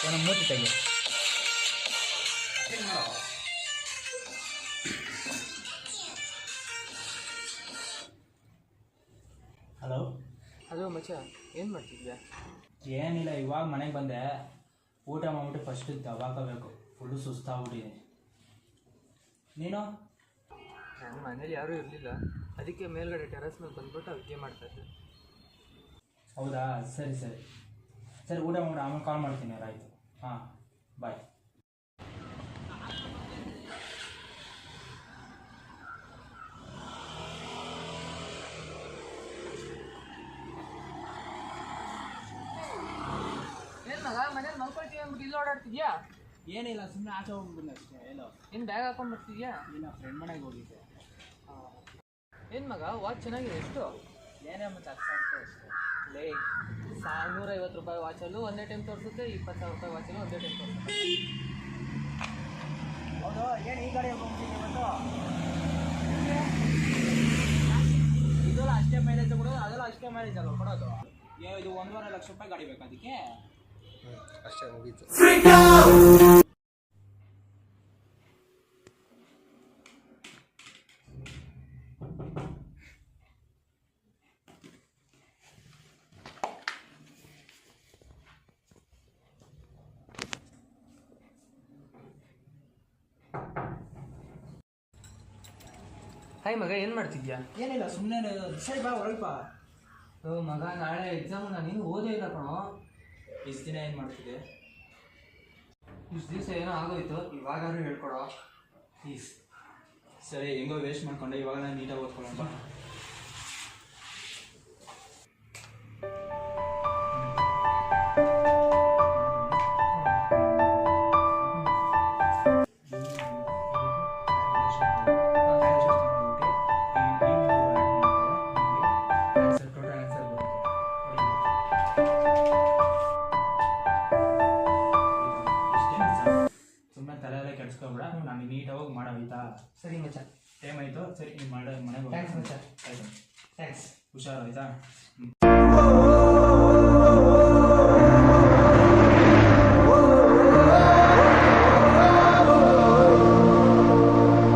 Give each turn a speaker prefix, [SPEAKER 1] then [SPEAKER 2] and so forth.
[SPEAKER 1] ಏನೋ ಮೂತಿ ತೆಗಿ. ಹಲೋ
[SPEAKER 2] ಹಲೋ ಮಚ್ಚ, ಏನು ಮಾಡ್ತಿದ್ಯಾ?
[SPEAKER 1] ಏನಿಲ್ಲ, ಇವಾಗ ಮನೆಗೆ ಬಂದೆ. ಊಟ ಮಾಡ್ಬಿಟ್ಟು ಫಸ್ಟ್ ದವಾಕಬೇಕು. ಫುಲ್ಲು ಸುಸ್ತಾಗ್ಬಿಟ್ಟಿದೆ. ನೀನು?
[SPEAKER 2] ನನ್ನ ಮನೇಲಿ ಯಾರೂ ಇರಲಿಲ್ಲ, ಅದಕ್ಕೆ ಮೇಲ್ಗಡೆ ಟೆರಸ್ ಮೇಲೆ ಬಂದ್ಬಿಟ್ಟು ಅಡುಗೆ ಮಾಡ್ತಾಯಿದ್ದೆ.
[SPEAKER 1] ಹೌದಾ, ಸರಿ ಸರಿ ಸರಿ, ಊಟ ಮಾಡಿ ಆಮೇಲೆ ಕಾಲ್ ಮಾಡ್ತೀನಿ. ಆಯಿತು, ಹಾಂ, ಬಾಯ್.
[SPEAKER 2] ಏನು ಮಗ, ಮನೇಲಿ ಮಲ್ಕೊಳ್ತೀವಿ ಅಂದ್ಬಿಟ್ಟು ಇಲ್ಲಿ ಓಡಾಡ್ತಿದ್ಯಾ?
[SPEAKER 1] ಏನಿಲ್ಲ, ಸುಮ್ಮನೆ ಆಚೆ ಹೋಗ್ಬಿಟ್ಟು ಅಷ್ಟೇ. ಎಲ್ಲೋ
[SPEAKER 2] ಏನು ಬ್ಯಾಗ್ ಹಾಕೊಂಡು ಬರ್ತಿದ್ಯಾ?
[SPEAKER 1] ಇಲ್ಲ, ಫ್ರೆಂಡ್ ಮನೆಗೆ ಹೋಗಿದ್ದೆ.
[SPEAKER 2] ಏನು ಮಗ, ವಾಚ್ ಚೆನ್ನಾಗಿದೆ. ಎಷ್ಟು?
[SPEAKER 1] ಏನೇ ಮತ್ತು 10,000 ಅಷ್ಟೇ.
[SPEAKER 2] ಲೇ, 150 ರೂಪಾಯಿ ವಾಚಲ್ಲೂ ಒಂದೇ ಟೈಮ್ ತೋರಿಸುತ್ತೆ, 20,000 ರೂಪಾಯಿ ವಾಚಲ್ಲೂ ಒಂದೇ ಟೈಮ್ ತೋರಿಸುತ್ತೆ.
[SPEAKER 1] ಹೌದು, ಏನು ಈ ಗಾಡಿ ಹೋಗ್ತೀನಿ ಇವತ್ತು? ಇದೆಲ್ಲ ಅಷ್ಟೇ ಮೈಲೇಜ್ ಕೊಡೋದು, ಅದೆಲ್ಲ ಅಷ್ಟೇ ಮೈಲೇಜ್ ಅಲ್ವ ಕೊಡೋದು? ಇದು 1.5 ಲಕ್ಷ ರೂಪಾಯಿ ಗಾಡಿ ಬೇಕು ಅದಕ್ಕೆ.
[SPEAKER 3] ಅಷ್ಟೇ ಮುಗೀತು.
[SPEAKER 2] ಹಾಯ್ ಮಗ, ಏನು ಮಾಡ್ತಿದ್ಯಾ?
[SPEAKER 1] ಏನಿಲ್ಲ, ಸುಮ್ಮನೆ ಸರಿ ಬಾ ಒಳಗೆ ಬಾ.
[SPEAKER 2] ಓ ಮಗ, ನಾಳೆ ಎಕ್ಸಾಮ್, ನಾನೇನು ಓದೇ ಇಲ್ಲ ಕಣೋ.
[SPEAKER 1] ಇಷ್ಟು ದಿನ ಏನು ಮಾಡ್ತಿದ್ದೆ?
[SPEAKER 2] ಇಷ್ಟು ದಿವಸ ಏನೋ ಆಗೋಯ್ತು, ಇವಾಗಾದ್ರೂ ಹೇಳ್ಕೊಡೋ ಪ್ಲೀಸ್.
[SPEAKER 1] ಸರಿ, ಹೆಂಗೋ ವೇಸ್ಟ್ ಮಾಡ್ಕೊಂಡೆ, ಇವಾಗ ನಾನು ನೀಟಾಗಿ ಓದ್ಕೊಳ್ಳೋಣ ಬಾ. ಸುಮ್ಮನೆ ತಲೆಯಲ್ಲೇ ಕೆಡ್ಸ್ಕೊಬೇಡ, ನಾನು ನೀಟಾಗಿ ಮಾಡೋಯ್ತಾ?
[SPEAKER 2] ಸರಿ ಮಚ್ಚ,
[SPEAKER 1] ಟೈಮ್ ಆಯಿತು. ಸರಿ, ನೀವು ಮನೆಗೆ
[SPEAKER 2] ಥ್ಯಾಂಕ್ಸ್ ಮಚ್ಚ.
[SPEAKER 1] ಆಯಿತು,
[SPEAKER 2] ಥ್ಯಾಂಕ್ಸ್.
[SPEAKER 1] ಹುಷಾರು ಆಯಿತಾ? ಹ್ಞೂ.